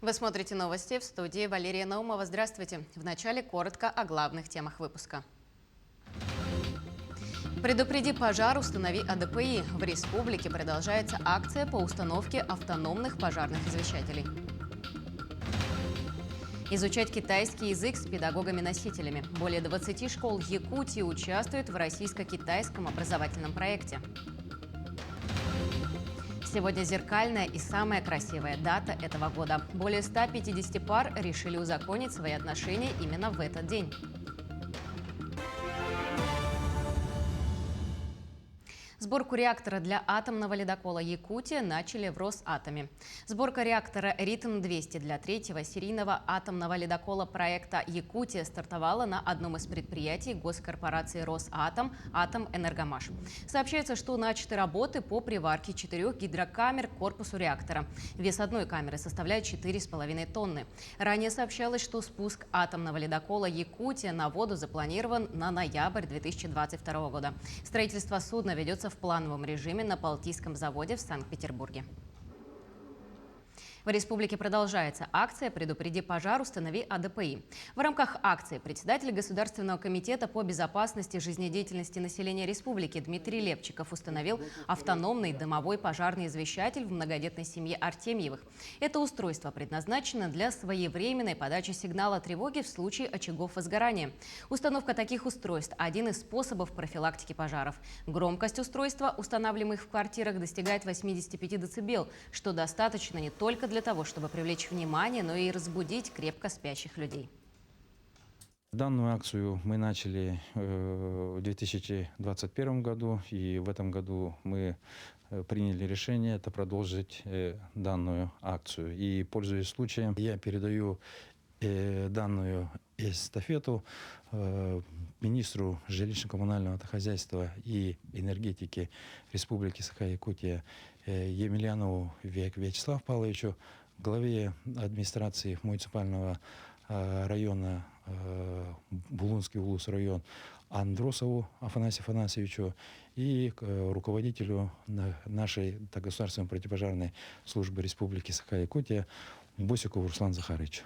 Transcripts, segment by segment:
Вы смотрите новости, в студии Валерия Наумова. Здравствуйте. Вначале коротко о главных темах выпуска. Предупреди пожар, установи АДПИ. В республике продолжается акция по установке автономных пожарных извещателей. Изучать китайский язык с педагогами-носителями. Более 20 школ Якутии участвуют в российско-китайском образовательном проекте. Сегодня зеркальная и самая красивая дата этого года. Более 150 пар решили узаконить свои отношения именно в этот день. Сборку реактора для атомного ледокола «Якутия» начали в Росатоме. Сборка реактора «Ритм-200» для третьего серийного атомного ледокола проекта «Якутия» стартовала на одном из предприятий госкорпорации «Росатом» «Атомэнергомаш». Сообщается, что начаты работы по приварке 4 гидрокамер к корпусу реактора. Вес одной камеры составляет 4,5 тонны. Ранее сообщалось, что спуск атомного ледокола «Якутия» на воду запланирован на ноябрь 2022 года. Строительство судна ведется в плановом режиме на Балтийском заводе в Санкт-Петербурге. В республике продолжается акция «Предупреди пожар, установи АДПИ». В рамках акции председатель Государственного комитета по безопасности жизнедеятельности населения республики Дмитрий Лепчиков установил автономный дымовой пожарный извещатель в многодетной семье Артемьевых. Это устройство предназначено для своевременной подачи сигнала тревоги в случае очагов возгорания. Установка таких устройств – один из способов профилактики пожаров. Громкость устройства, устанавливаемых в квартирах, достигает 85 дБ, что достаточно не только для того, чтобы привлечь внимание, но и разбудить крепко спящих людей. Данную акцию мы начали в 2021 году, и в этом году мы приняли решение это продолжить данную акцию. И, пользуясь случаем, я передаю данную эстафету министру жилищно-коммунального хозяйства и энергетики Республики Саха-Якутия Емельянову Вячеславу Павловичу, главе администрации муниципального района Булунский Улус район Андросову Афанасию Афанасьевичу и руководителю нашей государственной противопожарной службы Республики Саха-Якутия Босикову Руслану Захаровичу.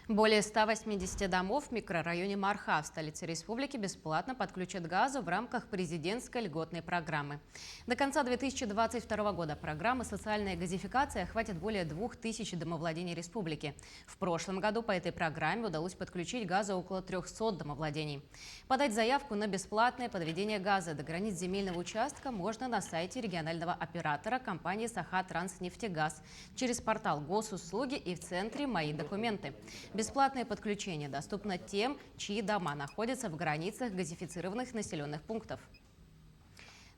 Более 180 домов в микрорайоне Марха в столице республики бесплатно подключат к газу в рамках президентской льготной программы. До конца 2022 года программа «Социальная газификация» охватит более 2000 домовладений республики. В прошлом году по этой программе удалось подключить газа около 300 домовладений. Подать заявку на бесплатное подведение газа до границ земельного участка можно на сайте регионального оператора компании «Саха-Транснефтегаз» через портал госуслуги и в центре «Мои документы». Бесплатное подключение доступно тем, чьи дома находятся в границах газифицированных населенных пунктов.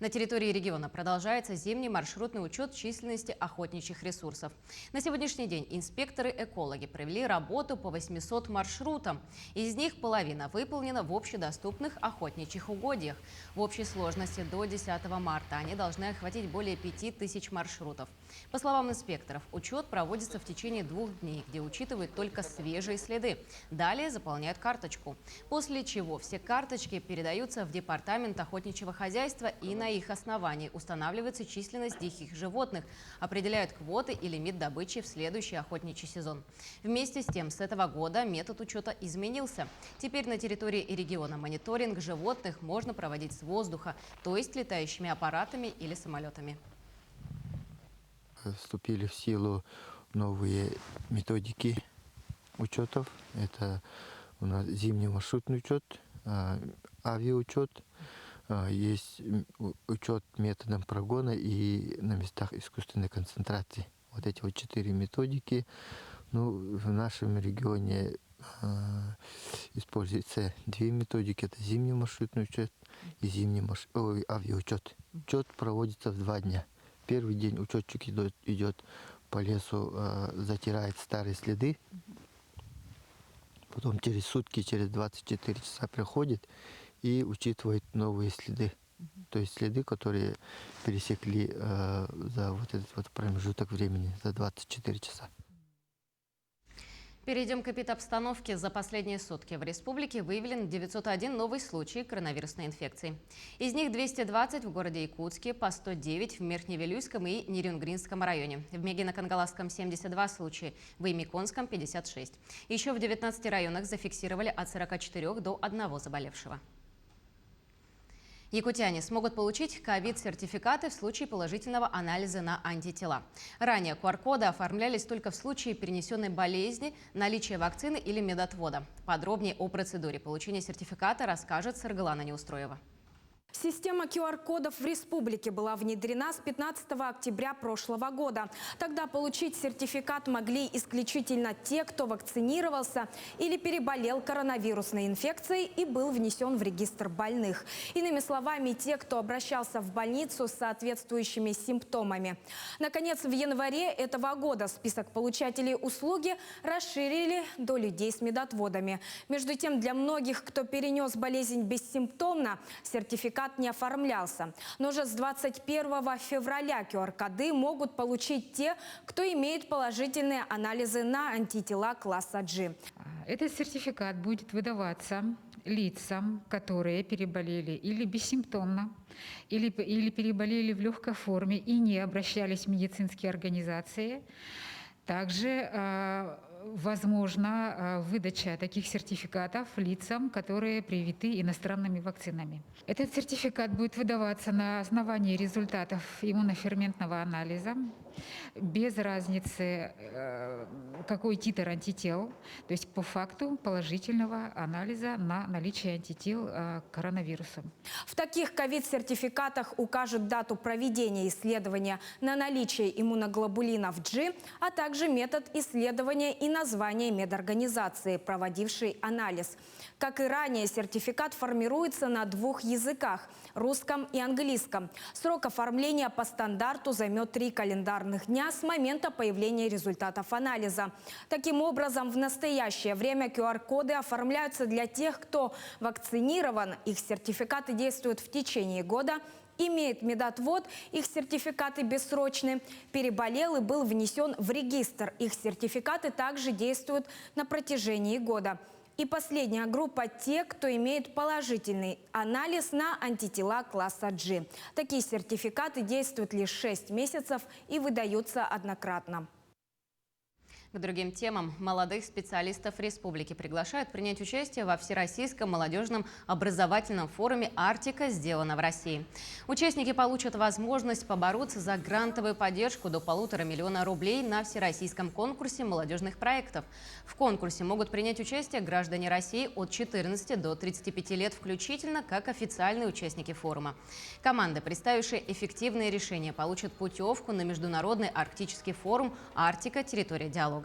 На территории региона продолжается зимний маршрутный учет численности охотничьих ресурсов. На сегодняшний день инспекторы-экологи провели работу по 800 маршрутам. Из них половина выполнена в общедоступных охотничьих угодьях. В общей сложности до 10 марта они должны охватить более 5000 маршрутов. По словам инспекторов, учет проводится в течение 2 дней, где учитывают только свежие следы. Далее заполняют карточку. После чего все карточки передаются в департамент охотничьего хозяйства, и на их основании устанавливается численность диких животных, определяют квоты и лимит добычи в следующий охотничий сезон. Вместе с тем, с этого года метод учета изменился. Теперь на территории региона мониторинг животных можно проводить с воздуха, то есть летающими аппаратами или самолетами. Вступили в силу новые методики учетов. Это у нас зимний маршрутный учет, авиаучет, есть учет методом прогона и на местах искусственной концентрации. Вот эти вот 4 методики. Ну, в нашем регионе используются 2 методики. Это зимний маршрутный учет и авиаучет. Учет проводится в 2 дня. Первый день учетчик идет по лесу, затирает старые следы. Потом через сутки, через 24 часа приходит и учитывает новые следы. То есть следы, которые пересекли за вот этот вот промежуток времени, за 24 часа. Перейдем к эпидобстановке. За последние сутки в республике выявлен 901 новый случай коронавирусной инфекции. Из них 220 в городе Якутске, по 109 в Верхневилюйском и Нерюнгринском районе. В Мегино-Кангаласском 72 случая, в Имиконском 56. Еще в 19 районах зафиксировали от 44 до 1 заболевшего. Якутяне смогут получить ковид-сертификаты в случае положительного анализа на антитела. Ранее QR-коды оформлялись только в случае перенесенной болезни, наличия вакцины или медотвода. Подробнее о процедуре получения сертификата расскажет Саргалана Неустроева. Система QR-кодов в республике была внедрена с 15 октября прошлого года. Тогда получить сертификат могли исключительно те, кто вакцинировался или переболел коронавирусной инфекцией и был внесен в регистр больных. Иными словами, те, кто обращался в больницу с соответствующими симптомами. Наконец, в январе этого года список получателей услуги расширили до людей с медотводами. Между тем, для многих, кто перенес болезнь бессимптомно, сертификат не оформлялся. Но уже с 21 февраля QR-коды могут получить те, кто имеет положительные анализы на антитела класса G. Этот сертификат будет выдаваться лицам, которые переболели или бессимптомно, или переболели в легкой форме и не обращались в медицинские организации. Также возможна выдача таких сертификатов лицам, которые привиты иностранными вакцинами. Этот сертификат будет выдаваться на основании результатов иммуноферментного анализа, без разницы, какой титр антител, то есть по факту положительного анализа на наличие антител к коронавирусу. В таких ковид-сертификатах укажут дату проведения исследования на наличие иммуноглобулинов G, а также метод исследования и название медорганизации, проводившей анализ. Как и ранее, сертификат формируется на 2 языках – русском и английском. Срок оформления по стандарту займет 3 календарных дня с момента появления результатов анализа. Таким образом, в настоящее время QR-коды оформляются для тех, кто вакцинирован, их сертификаты действуют в течение года, имеет медотвод, их сертификаты бессрочны, переболел и был внесен в регистр, их сертификаты также действуют на протяжении года. И последняя группа – те, кто имеет положительный анализ на антитела класса G. Такие сертификаты действуют лишь 6 месяцев и выдаются однократно. К другим темам. Молодых специалистов республики приглашают принять участие во Всероссийском молодежном образовательном форуме «Арктика. Сделано в России». Участники получат возможность побороться за грантовую поддержку до 1,5 миллиона рублей на всероссийском конкурсе молодежных проектов. В конкурсе могут принять участие граждане России от 14 до 35 лет включительно, как официальные участники форума. Команды, представившие эффективные решения, получат путевку на Международный арктический форум «Арктика. Территория диалога».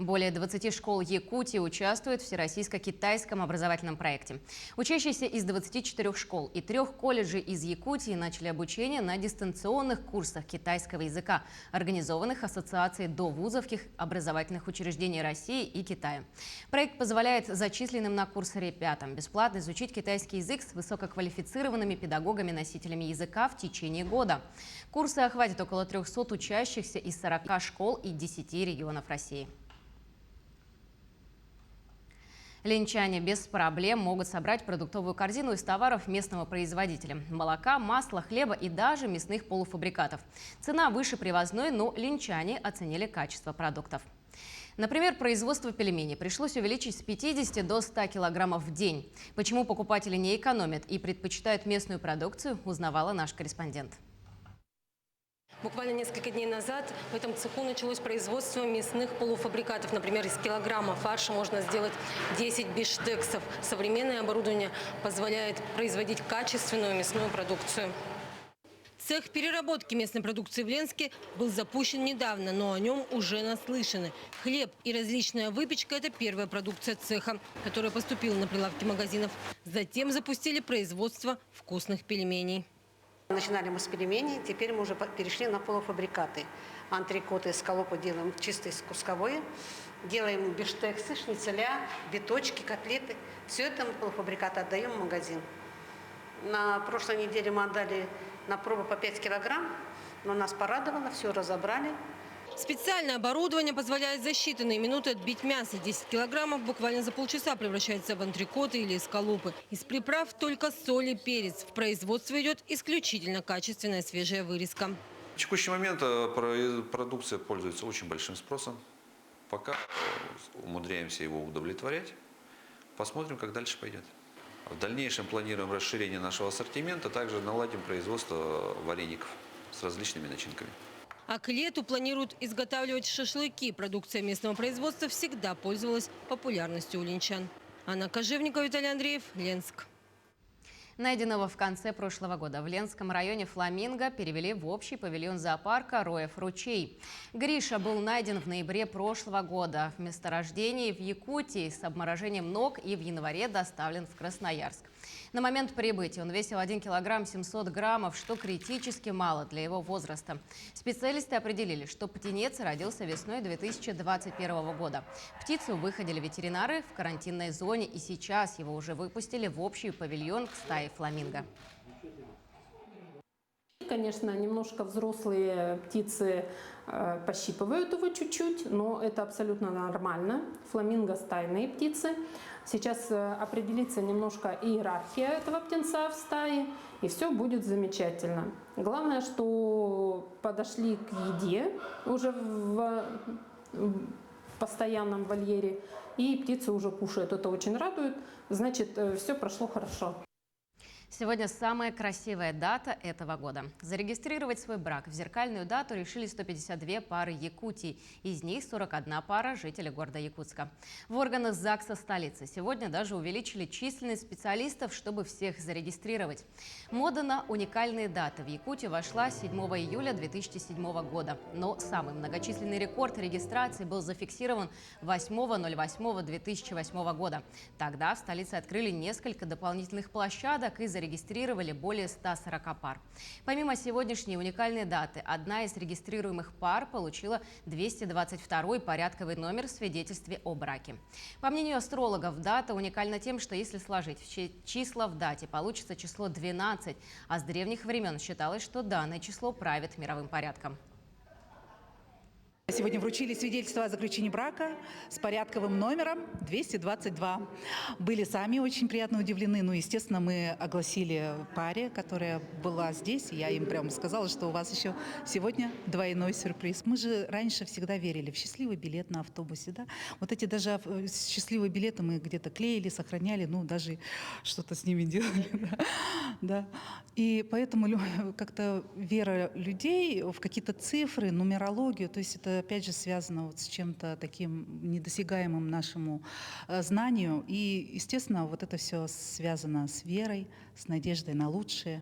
Более 20 школ Якутии участвуют в всероссийско-китайском образовательном проекте. Учащиеся из 24 школ и 3 колледжей из Якутии начали обучение на дистанционных курсах китайского языка, организованных Ассоциацией довузовских образовательных учреждений России и Китая. Проект позволяет зачисленным на курсы ребятам бесплатно изучить китайский язык с высококвалифицированными педагогами-носителями языка в течение года. Курсы охватят около 300 учащихся из 40 школ и 10 регионов России. Ленчане без проблем могут собрать продуктовую корзину из товаров местного производителя – молока, масла, хлеба и даже мясных полуфабрикатов. Цена выше привозной, но ленчане оценили качество продуктов. Например, производство пельменей пришлось увеличить с 50 до 100 килограммов в день. Почему покупатели не экономят и предпочитают местную продукцию, узнавала наш корреспондент. Буквально несколько дней назад в этом цеху началось производство мясных полуфабрикатов. Например, из килограмма фарша можно сделать 10 бифштексов. Современное оборудование позволяет производить качественную мясную продукцию. Цех переработки местной продукции в Ленске был запущен недавно, но о нем уже наслышаны. Хлеб и различная выпечка – это первая продукция цеха, которая поступила на прилавки магазинов. Затем запустили производство вкусных пельменей. Начинали мы с пельменей, теперь мы уже перешли на полуфабрикаты. Антрикоты, скалопы делаем чистые кусковые, делаем бифштексы, шницеля, биточки, котлеты. Все это мы полуфабрикаты отдаем в магазин. На прошлой неделе мы отдали на пробу по 5 килограмм, но нас порадовало, все разобрали. Специальное оборудование позволяет за считанные минуты отбить мясо. 10 килограммов буквально за полчаса превращается в антрикоты или эскалопы. Из приправ только соль и перец. В производство идет исключительно качественная свежая вырезка. В текущий момент продукция пользуется очень большим спросом. Пока умудряемся его удовлетворять. Посмотрим, как дальше пойдет. В дальнейшем планируем расширение нашего ассортимента. Также наладим производство вареников с различными начинками. А к лету планируют изготавливать шашлыки. Продукция местного производства всегда пользовалась популярностью у линчан. Анна Кожевникова, Виталий Андреев, Ленск. Найденного в конце прошлого года в Ленском районе фламинго перевели в общий павильон зоопарка «Роев ручей». Гриша был найден в ноябре прошлого года в месторождении в Якутии с обморожением ног и в январе доставлен в Красноярск. На момент прибытия он весил 1 килограмм 700 граммов, что критически мало для его возраста. Специалисты определили, что птенец родился весной 2021 года. Птицу выходили ветеринары в карантинной зоне, и сейчас его уже выпустили в общий павильон к стае фламинго. Конечно, немножко взрослые птицы пощипывают его чуть-чуть, но это абсолютно нормально. Фламинго – стайные птицы. Сейчас определится немножко иерархия этого птенца в стае, и все будет замечательно. Главное, что подошли к еде уже в постоянном вольере, и птицы уже кушают. Это очень радует. Значит, все прошло хорошо. Сегодня самая красивая дата этого года. Зарегистрировать свой брак в зеркальную дату решили 152 пары Якутии. Из них 41 пара – жители города Якутска. В органах ЗАГСа столицы сегодня даже увеличили численность специалистов, чтобы всех зарегистрировать. Мода на уникальные даты в Якутию вошла 7 июля 2007 года. Но самый многочисленный рекорд регистрации был зафиксирован 8.08.2008 года. Тогда в столице открыли несколько дополнительных площадок и зарегистрировали более 140 пар. Помимо сегодняшней уникальной даты, одна из регистрируемых пар получила 222-й порядковый номер в свидетельстве о браке. По мнению астрологов, дата уникальна тем, что если сложить числа в дате, получится число 12, а с древних времен считалось, что данное число правит мировым порядком. Сегодня вручили свидетельство о заключении брака с порядковым номером 222. Были сами очень приятно удивлены. Ну, естественно, мы огласили паре, которая была здесь. Я им прямо сказала, что у вас еще сегодня двойной сюрприз. Мы же раньше всегда верили в счастливый билет на автобусе. Да? Вот эти даже счастливые билеты мы где-то клеили, сохраняли, ну, даже что-то с ними делали. Да. И поэтому как-то вера людей в какие-то цифры, нумерологию, то есть это опять же связано вот с чем-то таким недосягаемым нашему знанию. И, естественно, вот это все связано с верой, с надеждой на лучшее.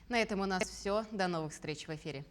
На этом у нас все. До новых встреч в эфире.